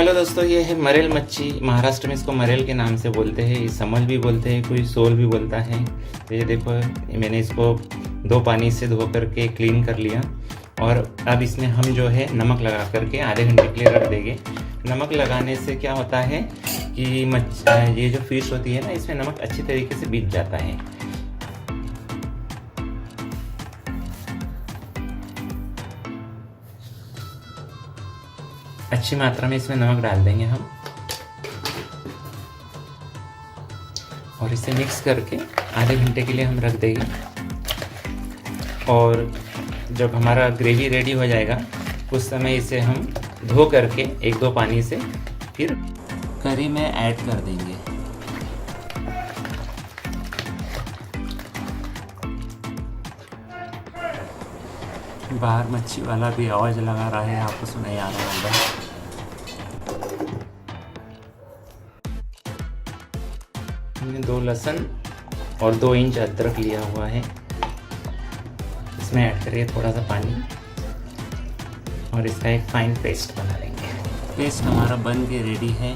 Hello दोस्तों, ये है मरेल मच्छी। महाराष्ट्र में इसको मरेल के नाम से बोलते हैं, समल भी बोलते हैं, कोई सोल भी बोलता है। तो ये देखो, मैंने इसको 2 पानी से धो करके क्लीन कर लिया और अब इसमें हम जो है नमक लगा करके आधे घंटे के लिए रख देंगे। नमक लगाने से क्या होता है कि ये जो फिश होती है ना, इसमें नमक अच्छी तरीके से बीत जाता है। अच्छी मात्रा में इसमें नमक डाल देंगे हम और इसे मिक्स करके आधे घंटे के लिए हम रख देंगे। और जब हमारा ग्रेवी रेडी हो जाएगा उस समय इसे हम धो करके 1-2 पानी से फिर करी में ऐड कर देंगे। बाहर मच्छी वाला भी आवाज लगा रहा है, आपको सुनाई आ रहा होगा। हमने 2 लहसुन और 2 इंच अदरक लिया हुआ है। इसमें ऐड करिए थोड़ा सा पानी और इसका एक फाइन पेस्ट बना लेंगे। पेस्ट हमारा बन के रेडी है।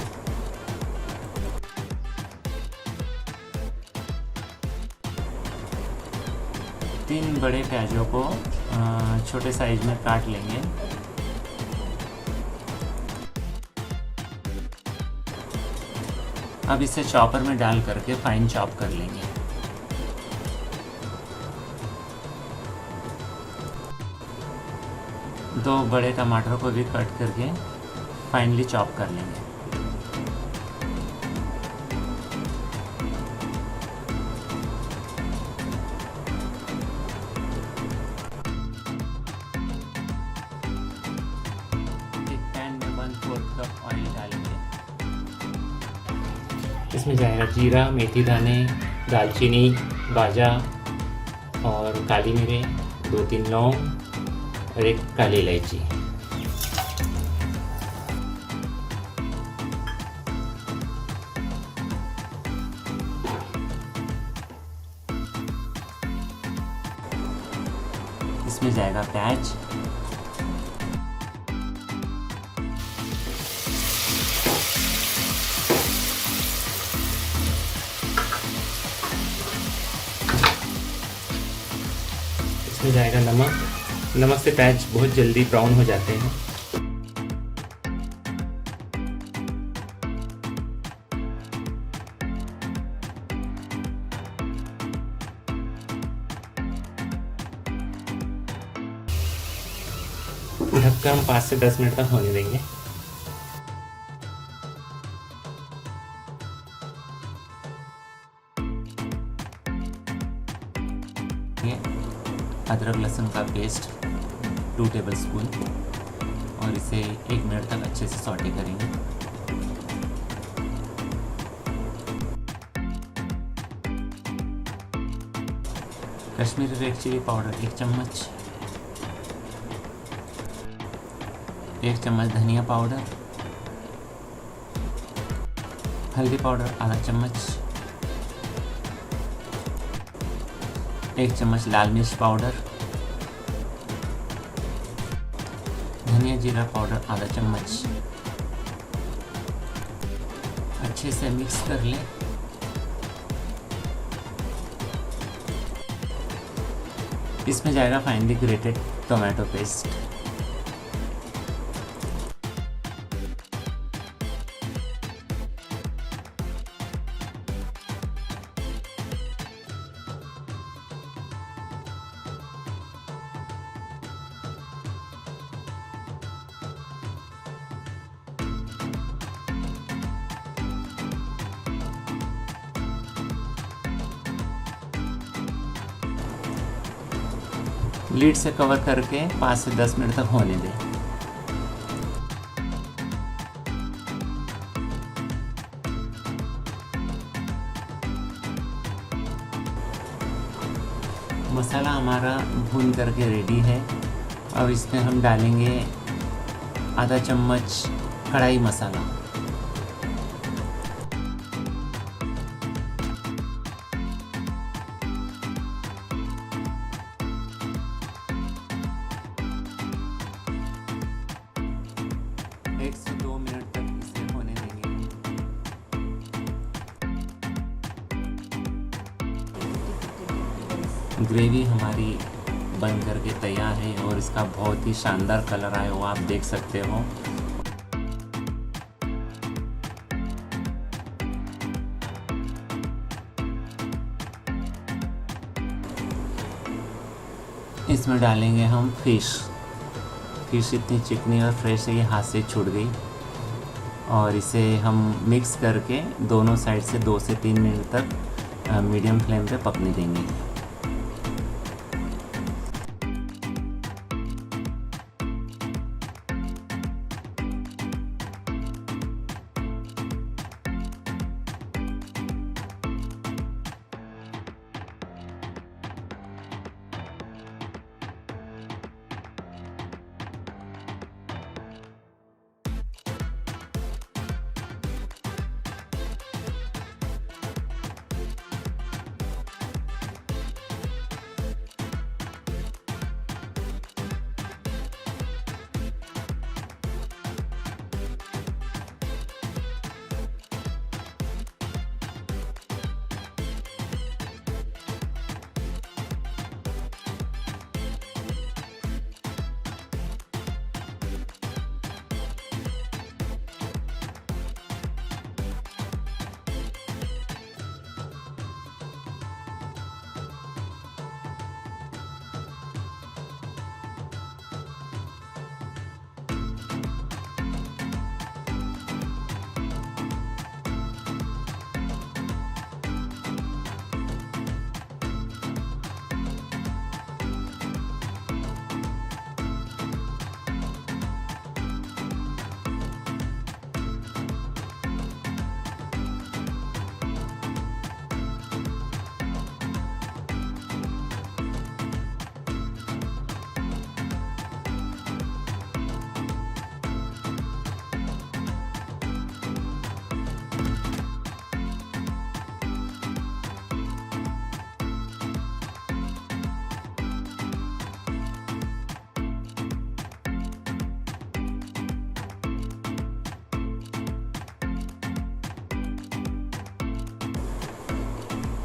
तीन बड़े प्याजों को छोटे साइज में काट लेंगे। अब इसे चॉपर में डाल करके फाइन चॉप कर लेंगे। दो बड़े टमाटर को भी कट करके फाइनली चॉप कर लेंगे। एक पैन में 1/4 कप ऑयल डालेंगे। इसमें जाएगा जीरा, मेथी दाने, दालचीनी, बाजा और काली मिर्च, 2-3 लौंग और एक काली इलायची। इसमें जाएगा प्याज, इसमें जाएगा नमक। नमक से प्याज बहुत जल्दी ब्राउन हो जाते हैं। ढककर हम 5 से 10 मिनट तक होने देंगे। अदरक लहसुन का पेस्ट 2 टेबलस्पून और इसे 1 मिनट तक अच्छे से सॉटे करेंगे। कश्मीरी रेड चिली पाउडर 1 चम्मच, 1 चम्मच धनिया पाउडर, हल्दी पाउडर आधा चम्मच, 1 चम्मच लाल मिर्च पाउडर, धनिया जीरा पाउडर आधा चम्मच। अच्छे से मिक्स कर लें। इसमें जाएगा finally grated tomato paste. Lid से कवर करके 5 से 10 मिनट तक होने दें। मसाला हमारा भून करके रेडी है। अब इसमें हम डालेंगे आधा चम्मच कढ़ाई मसाला, ग्रेवी हमारी बन करके तैयार है और इसका बहुत ही शानदार कलर आया वो आप देख सकते हो। इसमें डालेंगे हम फिश इतनी चिकनी और फ्रेश है ये हाथ से छूट गई। और इसे हम मिक्स करके दोनों साइड से 2 से 3 मिनट तक मीडियम फ्लेम पे पकने देंगे।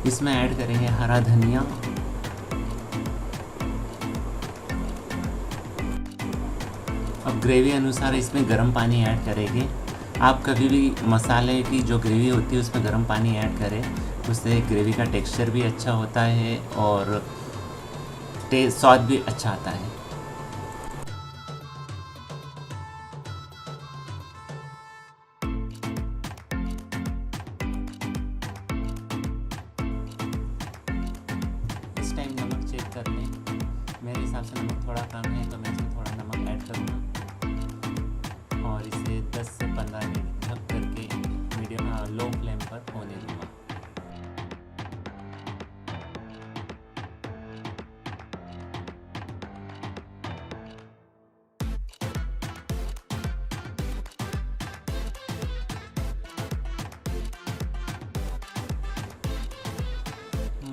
इसमें ऐड करेंगे हरा धनिया, अब ग्रेवी अनुसार इसमें गर्म पानी ऐड करेंगे। आप कभी भी मसाले की जो ग्रेवी होती है उसमें गर्म पानी ऐड करें, उससे ग्रेवी का टेक्सचर भी अच्छा होता है और स्वाद भी अच्छा आता है। इस टाइम नमक चेक कर लें, मेरे हिसाब से नमक थोड़ा कम है तो मैं इसमें थोड़ा नमक ऐड करूँगा और इसे 10 से 15 मिनट ढक करके मीडियम लो फ्लेम पर होने दूँगा।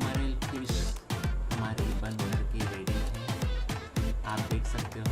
मरेल फिश हमारी बन करके रेडी है, आप देख सकते हो।